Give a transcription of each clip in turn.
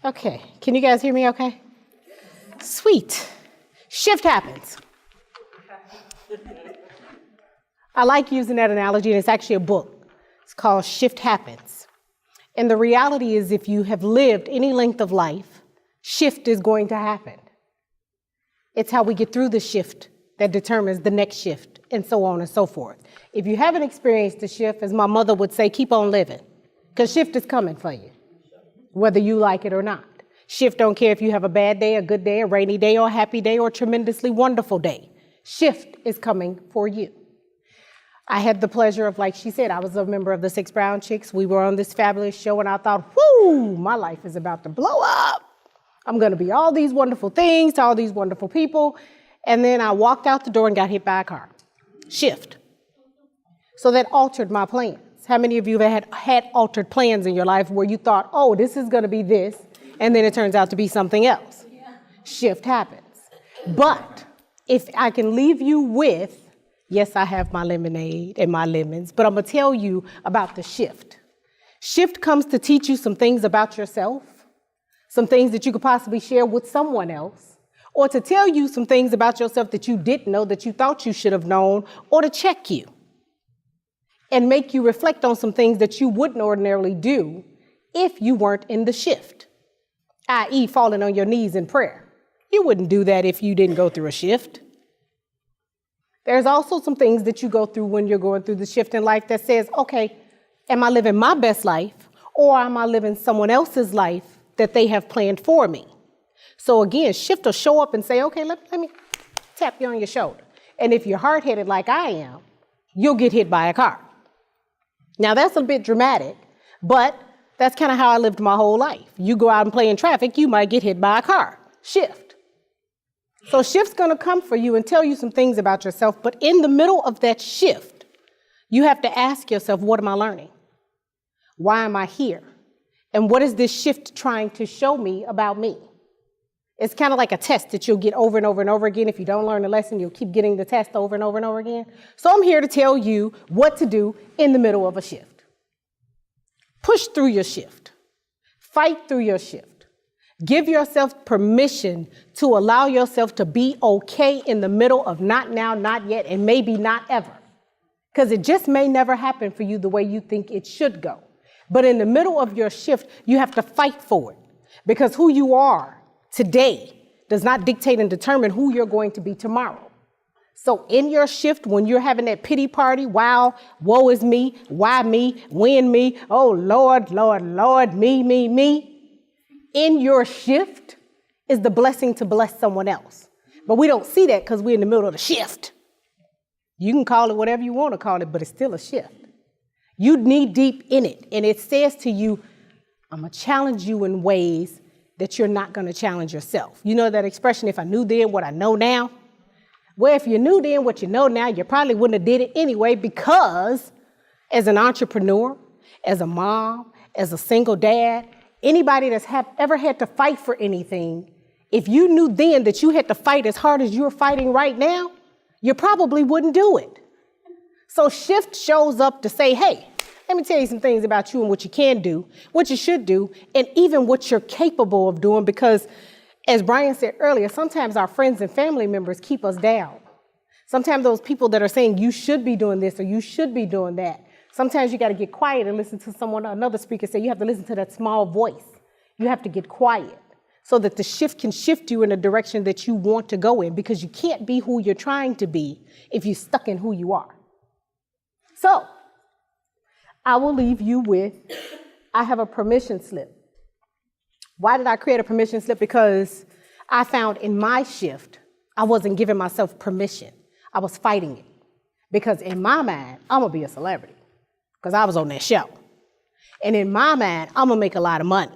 Okay, can you guys hear me okay? Sweet. Shift happens. I like using that analogy, and it's actually a book. It's called Shift Happens. And the reality is, if you have lived any length of life, shift is going to happen. It's how we get through the shift that determines the next shift, and so on and so forth. If you haven't experienced the shift, as my mother would say, keep on living, because shift is coming for you, whether you like it or not. Shift don't care if you have a bad day, a good day, a rainy day, or a happy day, or a tremendously wonderful day. Shift is coming for you. I had the pleasure of, like she said, I was a member of the 6 Brown Chicks. We were on this fabulous show, and I thought, whoo, my life is about to blow up. I'm going to be all these wonderful things to all these wonderful people. And then I walked out the door and got hit by a car. Shift. So that altered my plans. How many of you have had altered plans in your life where you thought, oh, this is going to be this, and then it turns out to be something else? Yeah. Shift happens. But if I can leave you with, yes, I have my lemonade and my lemons, but I'm going to tell you about the shift. Shift comes to teach you some things about yourself, some things that you could possibly share with someone else, or to tell you some things about yourself that you didn't know that you thought you should have known, or to check you and make you reflect on some things that you wouldn't ordinarily do if you weren't in the shift, i.e. falling on your knees in prayer. You wouldn't do that if you didn't go through a shift. There's also some things that you go through when you're going through the shift in life that says, okay, am I living my best life, or am I living someone else's life that they have planned for me? So again, shift will show up and say, okay, let me tap you on your shoulder. And if you're hard-headed like I am, you'll get hit by a car. Now that's a bit dramatic, but that's kind of how I lived my whole life. You go out and play in traffic, you might get hit by a car. Shift. So shift's gonna come for you and tell you some things about yourself, but in the middle of that shift, you have to ask yourself, what am I learning? Why am I here? And what is this shift trying to show me about me? It's kind of like a test that you'll get over and over and over again. If you don't learn the lesson, you'll keep getting the test over and over and over again. So I'm here to tell you what to do in the middle of a shift. Push through your shift. Fight through your shift. Give yourself permission to allow yourself to be okay in the middle of not now, not yet, and maybe not ever. Because it just may never happen for you the way you think it should go. But in the middle of your shift, you have to fight for it. Because who you are today does not dictate and determine who you're going to be tomorrow. So in your shift, when you're having that pity party, wow, woe is me, why me, when me, oh Lord, Lord, Lord, me, in your shift is the blessing to bless someone else. But we don't see that because we're in the middle of the shift. You can call it whatever you want to call it, but it's still a shift. You knee deep in it, and it says to you, I'm going to challenge you in ways that you're not going to challenge yourself. You know that expression, if I knew then what I know now? Well, if you knew then what you know now, you probably wouldn't have did it anyway, because as an entrepreneur, as a mom, as a single dad, anybody that's ever had to fight for anything, if you knew then that you had to fight as hard as you're fighting right now, you probably wouldn't do it. So shift shows up to say, hey, let me tell you some things about you and what you can do, what you should do, and even what you're capable of doing, because as Brian said earlier, sometimes our friends and family members keep us down. Sometimes those people that are saying you should be doing this or you should be doing that, sometimes you got to get quiet and listen to another speaker say you have to listen to that small voice. You have to get quiet so that the shift can shift you in a direction that you want to go in, because you can't be who you're trying to be if you're stuck in who you are. So I will leave you with, I have a permission slip. Why did I create a permission slip? Because I found in my shift, I wasn't giving myself permission. I was fighting it. Because in my mind, I'm going to be a celebrity, because I was on that show. And in my mind, I'm going to make a lot of money.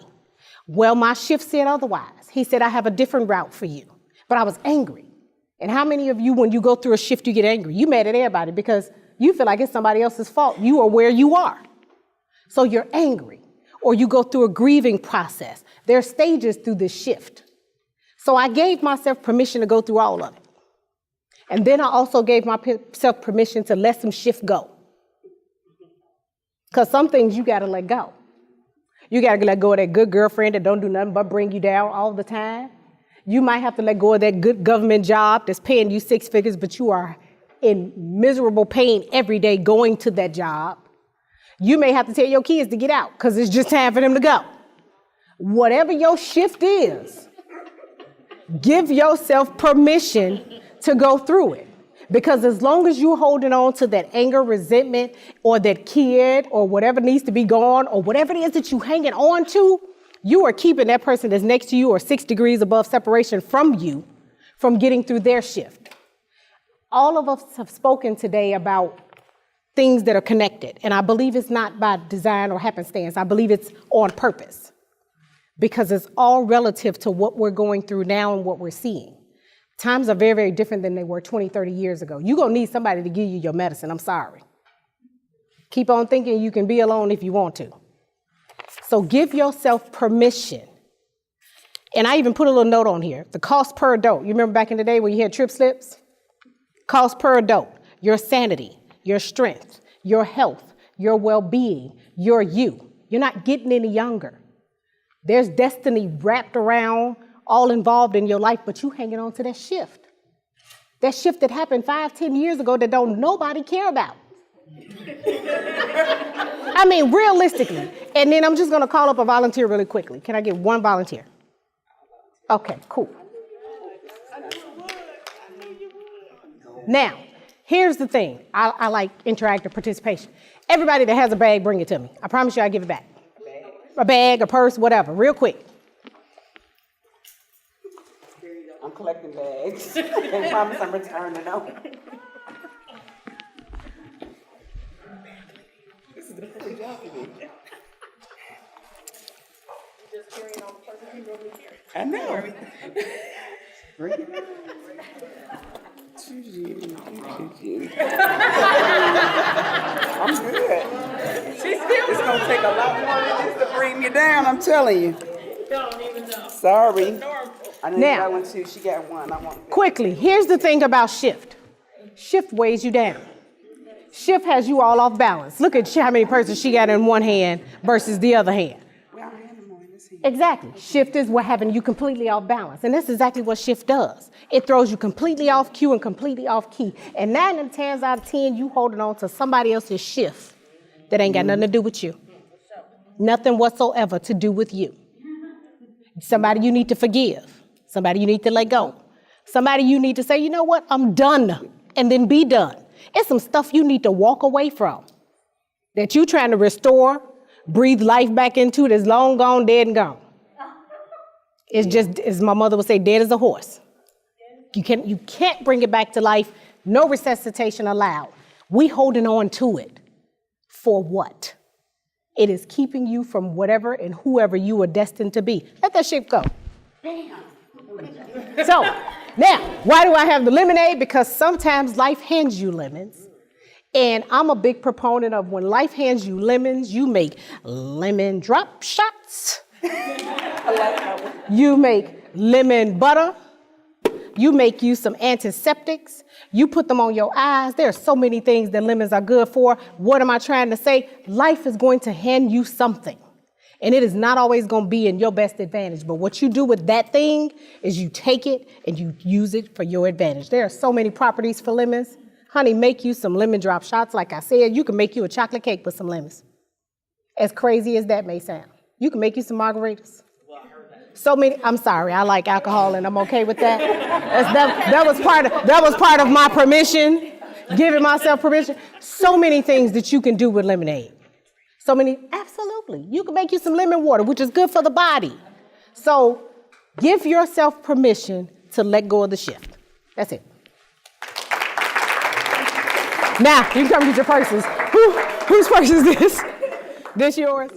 Well, my shift said otherwise. He said, I have a different route for you. But I was angry. And how many of you, when you go through a shift, you get angry? You mad at everybody because you feel like it's somebody else's fault. You are where you are. So you're angry, or you go through a grieving process. There are stages through this shift. So I gave myself permission to go through all of it. And then I also gave myself permission to let some shift go. Because some things you got to let go. You got to let go of that good girlfriend that don't do nothing but bring you down all the time. You might have to let go of that good government job that's paying you 6 figures, but you are in miserable pain every day going to that job. You may have to tell your kids to get out because it's just time for them to go. Whatever your shift is, give yourself permission to go through it. Because as long as you're holding on to that anger, resentment, or that kid, or whatever needs to be gone, or whatever it is that you're hanging on to, you are keeping that person that's next to you or 6 degrees above separation from you from getting through their shift. All of us have spoken today about things that are connected. And I believe it's not by design or happenstance. I believe it's on purpose. Because it's all relative to what we're going through now and what we're seeing. Times are very, very different than they were 20, 30 years ago. You're going to need somebody to give you your medicine. I'm sorry. Keep on thinking you can be alone if you want to. So give yourself permission. And I even put a little note on here. The cost per adult. You remember back in the day when you had trip slips? Cost per adult. Your sanity, your strength, your health, your well-being, your you. You're not getting any younger. There's destiny wrapped around, all involved in your life, but you hanging on to that shift. That shift that happened 5, 10 years ago that don't nobody care about. I mean, realistically. And then I'm just going to call up a volunteer really quickly. Can I get one volunteer? Okay, cool. Now, here's the thing. I like interactive participation. Everybody that has a bag, bring it to me. I promise you I'll give it back. A bag, a purse, whatever, real quick. I'm collecting bags. I promise I'm returning them. This is the perfect job for me. Just carrying on the person you normally carry. I know. Bring it. I'm good. It's gonna take a lot more than this to bring me down. I'm telling you. Don't even know. Sorry. I know you got one too. She got one. I want. Quickly, here's the thing about shift. Shift weighs you down. Shift has you all off balance. Look at how many purses she got in one hand versus the other hand. Well, I had them on this hand. Exactly. Shift is what having you completely off balance. And that's exactly what shift does. It throws you completely off cue and completely off key. And 9 times out of 10, you holding on to somebody else's shift that ain't got nothing to do with you. Nothing whatsoever to do with you. Somebody you need to forgive. Somebody you need to let go. Somebody you need to say, you know what, I'm done, and then be done. It's some stuff you need to walk away from that you're trying to restore, breathe life back into that's long gone, dead and gone. It's just, as my mother would say, dead as a horse. You can't bring it back to life. No resuscitation allowed. We holding on to it. For what? It is keeping you from whatever and whoever you were destined to be. Let that shit go. Bam. So, now, why do I have the lemonade? Because sometimes life hands you lemons. And I'm a big proponent of when life hands you lemons, you make lemon drop shots. I like that one. You make lemon butter. You make you some antiseptics. You put them on your eyes. There are so many things that lemons are good for. What am I trying to say? Life is going to hand you something. And it is not always going to be in your best advantage. But what you do with that thing is you take it and you use it for your advantage. There are so many properties for lemons. Honey, make you some lemon drop shots. Like I said, you can make you a chocolate cake with some lemons. As crazy as that may sound. You can make you some margaritas. So many, I'm sorry, I like alcohol and I'm okay with that. That was part of my permission, giving myself permission. So many things that you can do with lemonade. So many, absolutely. You can make you some lemon water, which is good for the body. So give yourself permission to let go of the shift. That's it. Now, you can come get your purses. Whose purse is this? This yours?